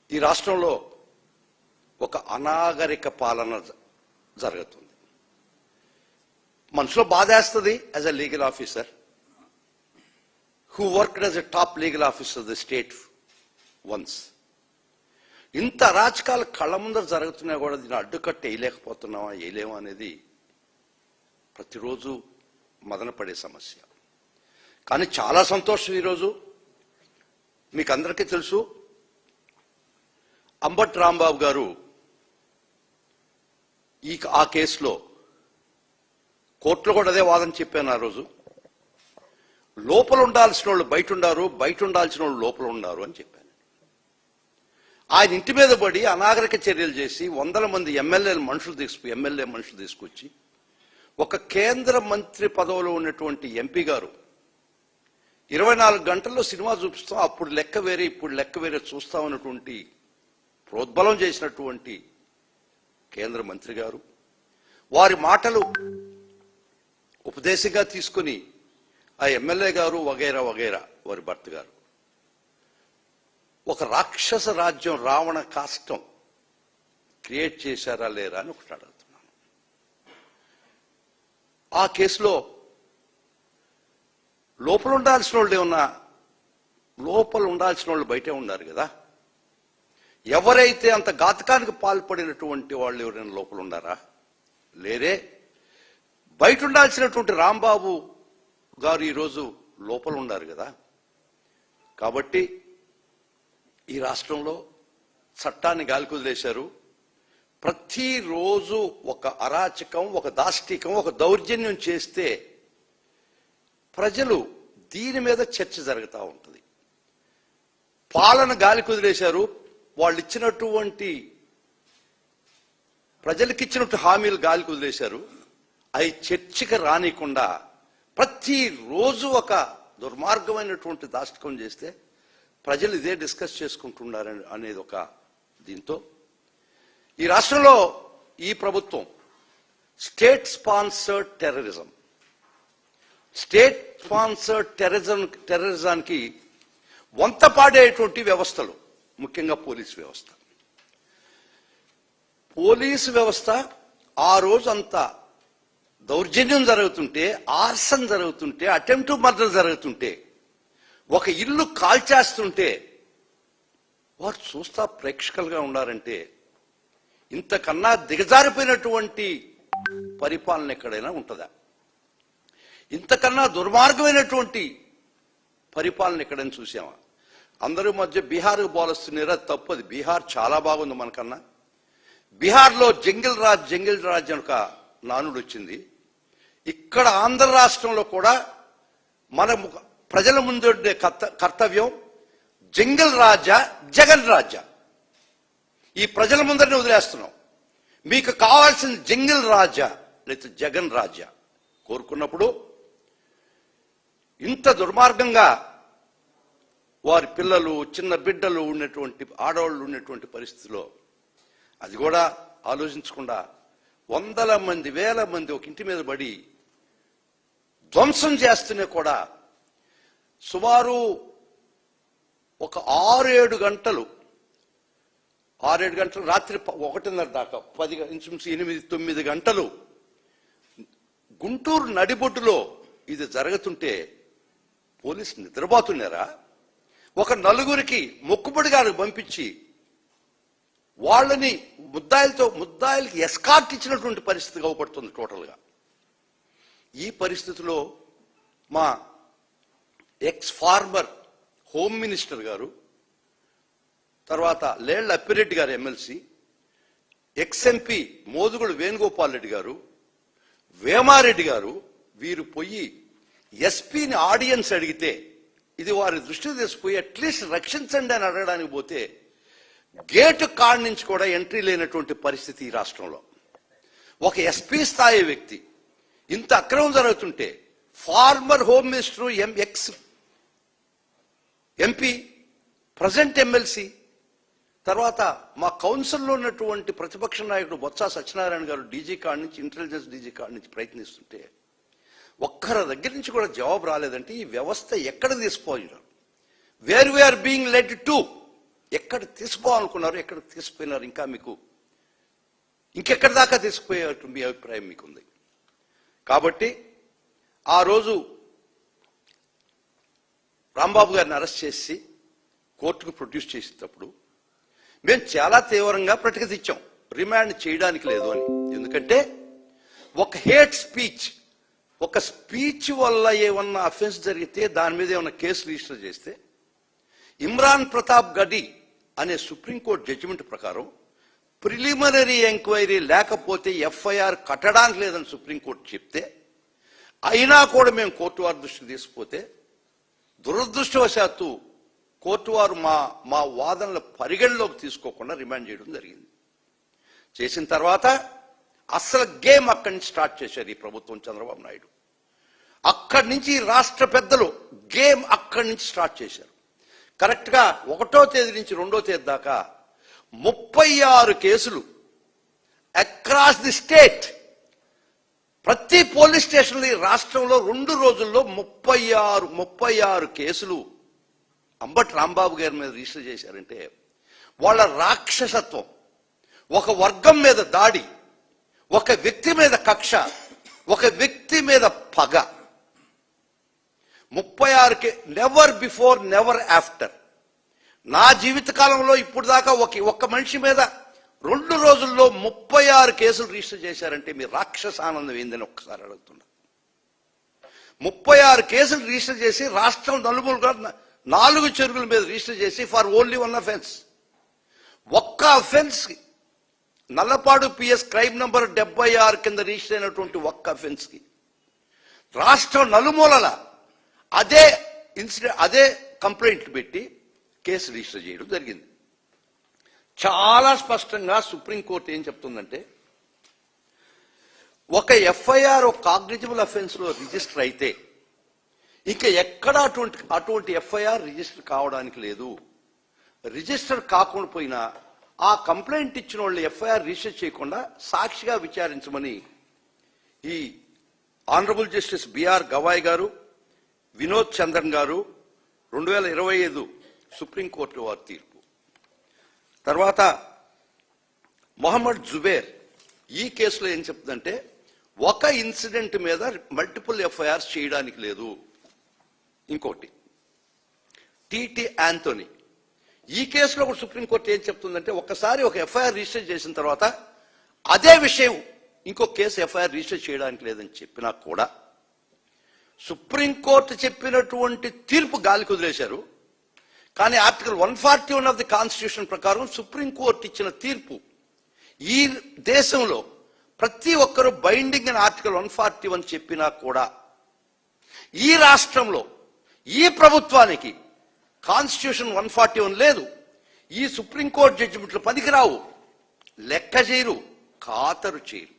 ఈ రాష్ట్రంలో ఒక అనాగరిక పాలన జరుగుతుంది. మనసులో బాధేస్తుంది. As a legal officer who worked as a top legal officer the state once, ఇంత అరాచకాలు కళ్ళ ముందర జరుగుతున్నా కూడా దీన్ని అడ్డుకట్ట వేయలేకపోతున్నావా, వేయలేమా అనేది ప్రతిరోజు మదనపడే సమస్య. కానీ చాలా సంతోషం, ఈరోజు మీకు అందరికీ తెలుసు, అంబటి రాంబాబు గారు ఆ కేసులో కోర్టులో కూడా అదే వాదన చెప్పాను. ఆ రోజు లోపల ఉండాల్సిన వాళ్ళు బయట ఉండారు, బయట ఉండాల్సిన వాళ్ళు లోపల ఉన్నారు అని చెప్పాను. ఆయన ఇంటి మీద పడి అనాగరిక చర్యలు చేసి వందల మంది ఎమ్మెల్యే మనుషులు తీసుకొచ్చి ఒక కేంద్ర మంత్రి పదవిలో ఉన్నటువంటి ఎంపీ గారు 24 గంటల్లో సినిమా చూపిస్తాం, అప్పుడు లెక్క వేరే ఇప్పుడు లెక్క వేరే చూస్తామన్నటువంటి ప్రోద్బలం చేసినటువంటి కేంద్ర మంత్రి గారు, వారి మాటలు ఉపదేశంగా తీసుకుని ఆ ఎమ్మెల్యే గారు వగైరా వగైరా వారి భర్త గారు ఒక రాక్షస రాజ్యం రావణ కాష్టం క్రియేట్ చేశారా లేరా అని ఒకటి అడుగుతున్నాను. ఆ కేసులో లోపల ఉండాల్సిన వాళ్ళు ఏమన్నా, లోపల ఉండాల్సిన వాళ్ళు బయటే ఉన్నారు కదా. ఎవరైతే అంత ఘాతకానికి పాల్పడినటువంటి వాళ్ళు ఎవరైనా లోపల ఉన్నారా? లేరే. బయట ఉండాల్సినటువంటి రాంబాబు గారు ఈరోజు లోపల ఉన్నారు కదా. కాబట్టి ఈ రాష్ట్రంలో చట్టాన్ని గాలికుదిలేశారు. ప్రతిరోజు ఒక అరాచకం, ఒక దాష్టికం, ఒక దౌర్జన్యం చేస్తే ప్రజలు దీని మీద చర్చ జరుగుతూ ఉంటుంది. పాలన గాలి కుదిలేశారు. వాళ్ళు ఇచ్చినటువంటి ప్రజలకు ఇచ్చినట్టు హామీలు గాలి కుదిలేశారు. అవి చర్చకి రానికుండా ప్రతిరోజు ఒక దుర్మార్గమైనటువంటి దాష్టికం చేస్తే ప్రజలు ఇదే డిస్కస్ చేసుకుంటున్నారు అనేది ఒక దీంతో ఈ రాష్ట్రంలో ఈ ప్రభుత్వం స్టేట్ స్పాన్సర్డ్ టెర్రరిజానికి వంత పాడేటువంటి వ్యవస్థలు, ముఖ్యంగా పోలీసు వ్యవస్థ ఆ రోజు అంతా దౌర్జన్యం జరుగుతుంటే, ఆర్సన్ జరుగుతుంటే, అటెంప్ట్ మర్డర్ జరుగుతుంటే, ఒక ఇల్లు కాల్చేస్తుంటే వారు చూస్తా ప్రేక్షకులుగా ఉన్నారంటే ఇంతకన్నా దిగజారిపోయినటువంటి పరిపాలన ఎక్కడైనా ఉంటుందా? ఇంతకన్నా దుర్మార్గమైనటువంటి పరిపాలన ఎక్కడైనా చూసామా? అందరి మధ్య బీహార్కు బోలస్తున్నారా? తప్పది. బీహార్ చాలా బాగుంది మనకన్నా. బీహార్లో జంగిల్ రాజ్ అని ఒక నానుడు వచ్చింది. ఇక్కడ ఆంధ్ర రాష్ట్రంలో కూడా మన ప్రజల ముందు కర్తవ్యం జంగిల్ రాజా, జగన్ రాజా. ఈ ప్రజల ముందరనే వదిలేస్తున్నాం. మీకు కావాల్సిన జంగిల్ రాజా లేదా జగన్ రాజా కోరుకున్నప్పుడు ఇంత దుర్మార్గంగా వారి పిల్లలు, చిన్న బిడ్డలు ఉన్నటువంటి, ఆడవాళ్ళు ఉన్నటువంటి పరిస్థితిలో అది కూడా ఆలోచించకుండా వందల మంది, వేల మంది ఒక ఇంటి మీద పడి ధ్వంసం చేస్తూనే కూడా సుమారు ఒక 6-7 గంటలు రాత్రి 1:30 దాకా 8-9 గంటలు గుంటూరు నడిబొడ్డులో ఇది జరుగుతుంటే పోలీసు నిద్రపోతున్నారా? ఒక 4 మొక్కుబడిగా పంపించి వాళ్ళని ముద్దాయిలకి ఎస్కార్ట్ ఇచ్చినటువంటి పరిస్థితి అవపడుతుంది టోటల్గా. ఈ పరిస్థితిలో మా ఫార్మర్ హోమ్ మినిస్టర్ గారు, తర్వాత లేళ్ల అప్పిరెడ్డి గారు ఎమ్మెల్సీ, ఎంపీ మోదుగుడు వేణుగోపాల్ రెడ్డి గారు, వేమారెడ్డి గారు, వీరు పోయి ఎస్పీని ఆడియన్స్ అడిగితే ఇది వారి దృష్టికి తీసుకుపోయి అట్లీస్ట్ రక్షించండి అని అడగడానికి పోతే గేటు కాడి నుంచి కూడా ఎంట్రీ లేనటువంటి పరిస్థితి ఈ రాష్ట్రంలో. ఒక ఎస్పీ స్థాయి వ్యక్తి ఇంత అక్రమం జరుగుతుంటే former home minister, MP, present MLC, తర్వాత మా కౌన్సిల్లో ఉన్నటువంటి ప్రతిపక్ష నాయకుడు బొత్స సత్యనారాయణ గారు డీజీ కాడి నుంచి, ఇంటెలిజెన్స్ డీజీ కాడి నుంచి ప్రయత్నిస్తుంటే ఒక్కరి దగ్గర నుంచి కూడా జవాబు రాలేదంటే ఈ వ్యవస్థ ఎక్కడ తీసిపోయినారు? Where we are being led to, ఎక్కడ తీసుకోవాలనుకున్నారు, ఎక్కడ తీసుకుపోయినారు, ఇంకా మీకు ఇంకెక్కడి దాకా తీసుకుపోయేట్టు మీ అభిప్రాయం మీకుంది. కాబట్టి ఆ రోజు రాంబాబు గారిని అరెస్ట్ చేసి కోర్టుకు ప్రొడ్యూస్ చేసేటప్పుడు మేము చాలా తీవ్రంగా ప్రతిఘటించాం, రిమాండ్ చేయడానికి లేదు అని. ఎందుకంటే ఒక హేట్ స్పీచ్, ఒక స్పీచ్ వల్ల ఏమన్నా అఫెన్స్ జరిగితే దాని మీద ఏమన్నా కేసు రిజిస్టర్ చేస్తే ఇమ్రాన్ ప్రతాప్ గడి అనే సుప్రీంకోర్టు జడ్జిమెంట్ ప్రకారం ప్రిలిమినరీ ఎంక్వైరీ లేకపోతే ఎఫ్ఐఆర్ కట్టడానికి లేదని సుప్రీంకోర్టు చెప్తే, అయినా కూడా మేము కోర్టు వారి దృష్టికి తీసుకుపోతే దురదృష్టవశాత్తు కోర్టు వారు మా వాదనలు పరిగణలోకి తీసుకోకుండా రిమాండ్ చేయడం జరిగింది. చేసిన తర్వాత అసలు గేమ్ అక్కడి నుంచి స్టార్ట్ చేశారు ఈ ప్రభుత్వం, చంద్రబాబు నాయుడు. అక్కడి నుంచి రాష్ట్ర పెద్దలు గేమ్ అక్కడి నుంచి స్టార్ట్ చేశారు. కరెక్ట్గా 1వ తేదీ నుంచి 2వ తేదీ దాకా 36 కేసులు అక్రాస్ ది స్టేట్, ప్రతి పోలీస్ స్టేషన్ రాష్ట్రంలో 2 రోజుల్లో 36 కేసులు అంబటి రాంబాబు గారి మీద రిజిస్టర్ చేశారంటే వాళ్ళ రాక్షసత్వం, ఒక వర్గం మీద దాడి, ఒక వ్యక్తి మీద కక్ష, ఒక వ్యక్తి మీద పగ. 36 నెవర్ బిఫోర్ నెవర్ ఆఫ్టర్. నా జీవితకాలంలో ఇప్పుడు దాకా ఒక మనిషి మీద 2 రోజుల్లో 36 కేసులు రిజిస్టర్ చేశారంటే మీ రాక్షస ఆనందం ఏందని ఒక్కసారి అడుగుతున్నా. 36 కేసులు రిజిస్టర్ చేసి రాష్ట్రం నలుమూలగా 4 చెరువుల మీద రిజిస్టర్ చేసి ఫర్ ఓన్లీ 1 అఫెన్స్. ఒక్క offence Nallapadu PS crime number 76 కింద రిజిస్టర్ అయినటువంటి ఒక్క అఫెన్స్ కి రాష్ట్రం నలుమూలల అదే కంప్లైంట్ పెట్టి కేసు రిజిస్టర్ చేయడం జరిగింది. చాలా స్పష్టంగా సుప్రీంకోర్టు ఏం చెప్తుందంటే, ఒక ఎఫ్ఐఆర్ ఒక కాగ్నిజబుల్ అఫెన్స్ లో రిజిస్టర్ అయితే ఇంకా ఎక్కడ అటువంటి ఎఫ్ఐఆర్ రిజిస్టర్ కావడానికి లేదు. రిజిస్టర్ కాకుండా పోయినా ఆ కంప్లైంట్ ఇచ్చిన వాళ్ళు ఎఫ్ఐఆర్ రిజిస్టర్ చేయకుండా సాక్షిగా విచారించమని ఈ ఆనరబుల్ జస్టిస్ బిఆర్ గవాయ్ గారు, వినోద్ చంద్రన్ గారు 2025 సుప్రీంకోర్టు వారి తీర్పు. తర్వాత మొహమ్మద్ జుబేర్ ఈ కేసులో ఏం చెప్తుందంటే, ఒక ఇన్సిడెంట్ మీద మల్టిపుల్ ఎఫ్ఐఆర్స్ చేయడానికి లేదు. ఇంకోటి టిటి యాంథోనీ, ఈ కేసులో కూడా సుప్రీంకోర్టు ఏం చెప్తుందంటే, ఒకసారి ఒక ఎఫ్ఐఆర్ రిజిస్టర్ చేసిన తర్వాత అదే విషయం ఇంకో కేసు ఎఫ్ఐఆర్ రిజిస్టర్ చేయడానికి లేదని చెప్పినా కూడా సుప్రీంకోర్టు చెప్పినటువంటి తీర్పు గాలి కుదిలేశారు. కానీ ఆర్టికల్ 141 ఆఫ్ ది కాన్స్టిట్యూషన్ ప్రకారం సుప్రీంకోర్టు ఇచ్చిన తీర్పు ఈ దేశంలో ప్రతి ఒక్కరూ బైండింగ్ అని ఆర్టికల్ 141 చెప్పినా కూడా ఈ రాష్ట్రంలో ఈ ప్రభుత్వానికి కాన్స్టిట్యూషన్ 141 లేదు. ఈ సుప్రీంకోర్టు జడ్జిమెంట్లు పనికిరావు, లెక్క చేయరు, ఖాతరు చేయరు.